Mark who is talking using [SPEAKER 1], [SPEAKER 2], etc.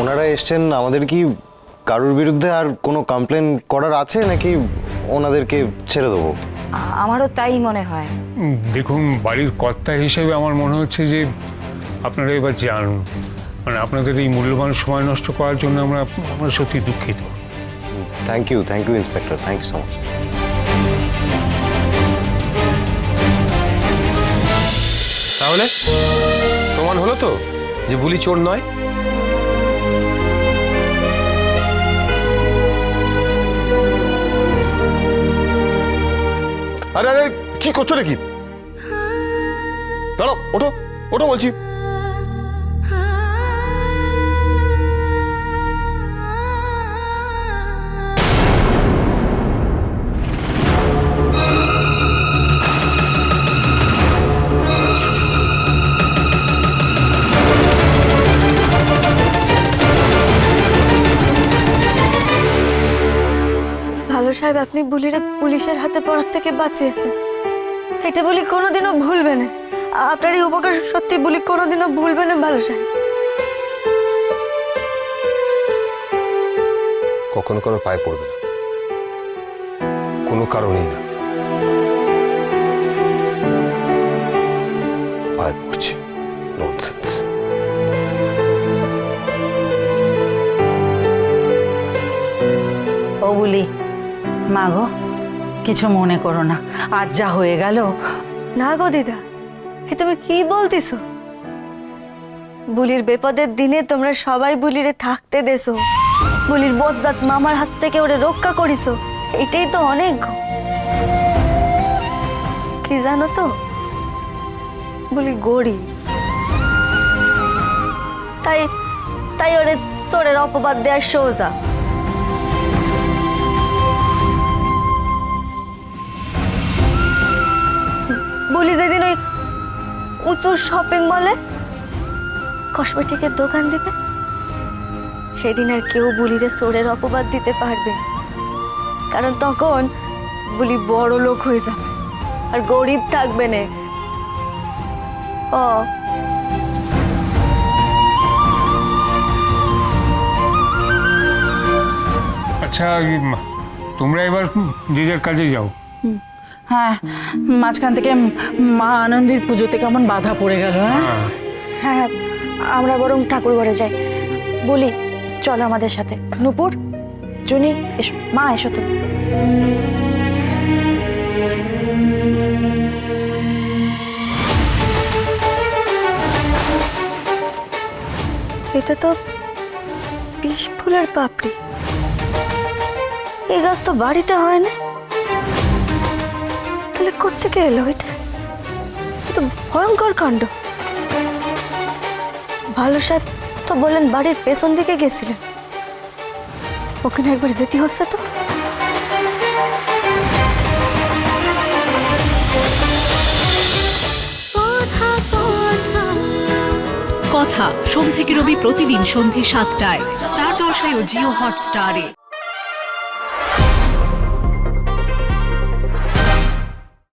[SPEAKER 1] ওনারা এসছেন, আমাদের কি কারোর বিরুদ্ধে আর কোনো কমপ্লেন করার আছে নাকি ওনাদেরকে ছেড়ে দেবো?
[SPEAKER 2] আমারও তাই মনে হয়।
[SPEAKER 3] দেখুন, বাড়ির কর্তা হিসেবে আমার মনে হচ্ছে যে আপনারা এবার যান। মানে আপনাদের এই মূল্যবান সময় নষ্ট করার জন্য আমরা সত্যি দুঃখিত।
[SPEAKER 1] Thank you inspector, thank you so much.
[SPEAKER 4] তাহলে প্রমাণ হলো তো যে বুলি চোর নয়?
[SPEAKER 5] আরে আরে কি করছো নাকি? দাঁড়াও, ওঠো ওঠো বলছি।
[SPEAKER 6] ভালো সাহেব, আপনি বুলিরে পুলিশের হাতে পড়ার থেকে বাঁচিয়েছেন। এটা বলি কোনোদিনও ভুলবে না। আপনার এই উপকার সত্যি বলি কোনোদিনও ভুলবে না ভালো সাহেব।
[SPEAKER 4] কখনো কারো পায়ে পড়বে না, কোনো কারণেই না। পায়ে পড়ছে, ননসেন্স।
[SPEAKER 7] ও বুলি, মা গো, কিছু মনে করো না, আজ যা হয়ে গেল।
[SPEAKER 6] না গো দিদা, এ তুমি কি বলতিছো? বুলির বিপদের দিনে তোমরা সবাই বুলিরে থাকতে দেছো, বুলির বজ্জাত মামার হাত থেকে ওরে রক্ষা করিছো, এটাই তো অনেক গো। কি জানো তো, বুলি গরিব, তাই তাই ওরে চোরের অপবাদ দেওয়ার সোজা। বলি যেদিন ওই উঁচু শপিং মলে কসমেটিকের দোকান দেবে, সেদিন আর কেউ বুলিরে চোরের অপবাদ দিতে পারবে, কারণ তখন বুলি বড় লোক হয়ে যাবে আর গরিব থাকবে না। ও
[SPEAKER 3] আচ্ছা, তোমরা এবার যে যার কাজে যাও।
[SPEAKER 7] হ্যাঁ, মাঝখান থেকে মা আনন্দের পুজোতে কেমন বাধা পড়ে গেল। হ্যাঁ,
[SPEAKER 6] হ্যাঁ, আমরা বরং ঠাকুর ঘরে যাই। বলি চলো আমাদের সাথে। নূপুর, জুনি, এসো। মা এসো তুমি। এটা তো বিষ ফুলের পাপড়ি। এই গাছ তো বাড়িতে হয় না, তাহলে কোত্থেকে এলো এটা? তো ভয়ঙ্কর কাণ্ড। ভালো সাহেব তো বলেন বাড়ির পেছন দিকে গেছিলেন, ওখানে একবার যেতে হচ্ছে তো।
[SPEAKER 8] কথা সোম থেকে রবি প্রতিদিন সন্ধ্যে ৭টায় স্টার জলসায় ও জিও হটস্টারে।